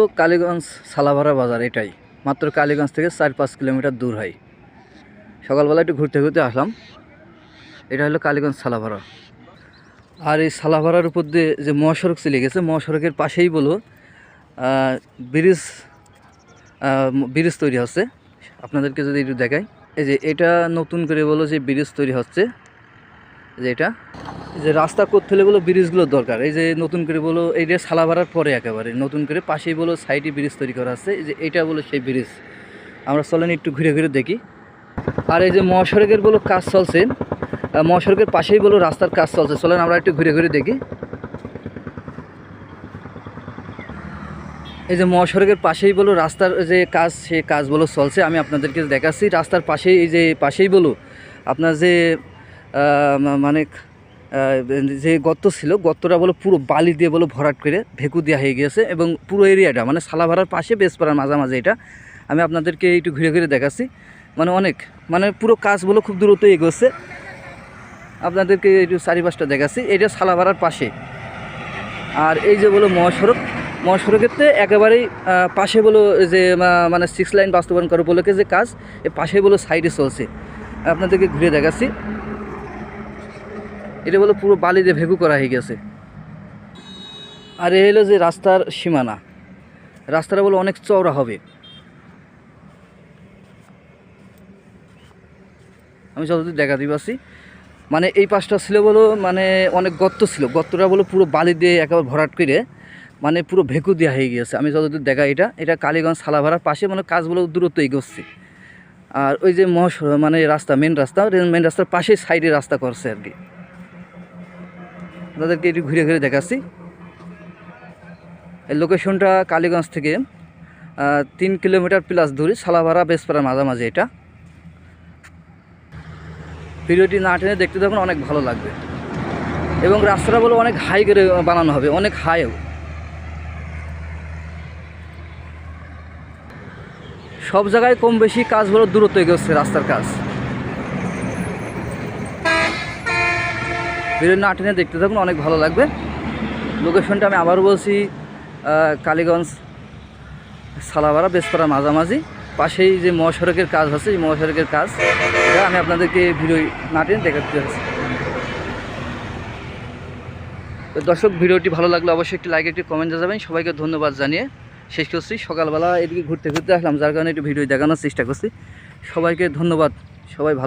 তো কালীগঞ্জ সালাভারা বাজার এটাই মাত্র কালীগঞ্জ থেকে 4-5 কিলোমিটার দূর হয়। সকালবেলা একটু ঘুরতে ঘুরতে আসলাম। এটা হলো কালীগঞ্জ সালাভারা। আর এই সালাভারার উপর দিয়ে যে মহাসড়ক চলে গেছে, মহাসড়কের পাশেই বলো ব্রিজ ব্রিজ তৈরি হচ্ছে। আপনাদেরকে যদি একটু দেখাই, এই যে এটা নতুন করে বলো যে ব্রিজ তৈরি হচ্ছে, যে এটা যে রাস্তা করতে হলে বলো ব্রিজগুলোর দরকার। এই যে নতুন করে বলো এই যে সালাভারার পরে একেবারে নতুন করে পাশেই বলো সাইডে ব্রিজ তৈরি করা আছে। এই যে এটা বলো সেই ব্রিজ। আমরা চলেন একটু ঘুরে ঘুরে দেখি। আর এই যে মহাসড়কের বলো কাজ চলছে, মহাসড়কের পাশেই বলো রাস্তার কাজ চলছে। চলেন আমরা একটু ঘুরে ঘুরে দেখি। এই যে মহাসড়কের পাশেই বলো রাস্তার যে কাজ, সে কাজ বলো চলছে। আমি আপনাদেরকে দেখাচ্ছি। রাস্তার পাশেই এই যে পাশেই বলো আপনার যে মানে যে গর্ত ছিল, গর্তটা বলো পুরো বালি দিয়ে বলো ভরাট করে ভেকু দেওয়া হয়ে গিয়েছে। এবং পুরো এরিয়াটা মানে সালাভারার পাশে বেসপাড়ার মাঝামাঝি এটা আমি আপনাদেরকে একটু ঘুরে ঘুরে দেখাচ্ছি। মানে অনেক মানে পুরো কাজ বলো খুব দ্রুত এগোচ্ছে। আপনাদেরকে একটু চারিপাশটা দেখাচ্ছি। এটা সালাভারার পাশে। আর এই যে বলো মহাসড়ক, মহাসড়কেতে একেবারেই পাশে বলো যে মানে 6 লাইন বাস্তবায়ন করার উপলক্ষে যে কাজ, এ পাশে বলো সাইডে চলছে। আপনাদেরকে ঘুরে দেখাচ্ছি। এটা বলো পুরো বালি দিয়ে ভেকু করা হয়ে গেছে। আর এ হলো যে রাস্তার সীমানা। রাস্তাটা বলো অনেক চওড়া হবে। আমি যতদূর দেখা দিই পাচ্ছি, মানে এই পাশটা ছিল বলো মানে অনেক গর্ত ছিল, গর্তটা বলো পুরো বালি দিয়ে একেবারে ভরাট করে মানে পুরো ভেকু দেওয়া হয়ে গিয়েছে। আমি যতদূর দেখা এটা কালীগঞ্জ সালাভারার পাশে, মানে কাজগুলো দূরত্ব এগোচ্ছে। আর ওই যে মানে রাস্তা মেন রাস্তার পাশে সাইডে রাস্তা করছে আর কি। তাদেরকে একটু ঘুরে ঘুরে দেখাচ্ছি। এই লোকেশনটা কালীগঞ্জ থেকে 3 কিলোমিটার প্লাস দূরে, সালাভারা বেসপাড়ার মাঝামাঝি এটা। ভিডিওটি না টেনে দেখতে থাকুন, অনেক ভালো লাগবে। এবং রাস্তাটা বলো অনেক হাই করে বানানো হবে, অনেক হাইও। সব জায়গায় কম বেশি কাজ বলো দূরত্ব এগোচ্ছে রাস্তার কাজ। ভিডিও না টেনে দেখতে থাকুন, অনেক ভালো লাগবে। লোকেশনটা আমি আবারও বলছি, কালীগঞ্জ সালাভারা বেসপাড়ার মাঝামাঝি পাশেই যে মহাসড়কের কাজ হচ্ছে, এই মহাসড়কের কাজ এটা আমি আপনাদেরকে ভিডিও না টেনে দেখাতে চাচ্ছি। তো দর্শক, ভিডিওটি ভালো লাগলে অবশ্যই একটি লাইক, একটি কমেন্ট যাবেন। সবাইকে ধন্যবাদ জানিয়ে শেষ করছি। সকালবেলা এদিকে ঘুরতে ঘুরতে আসলাম, যার কারণে একটু ভিডিও দেখানোর চেষ্টা করছি। সবাইকে ধন্যবাদ। সবাই ভালো।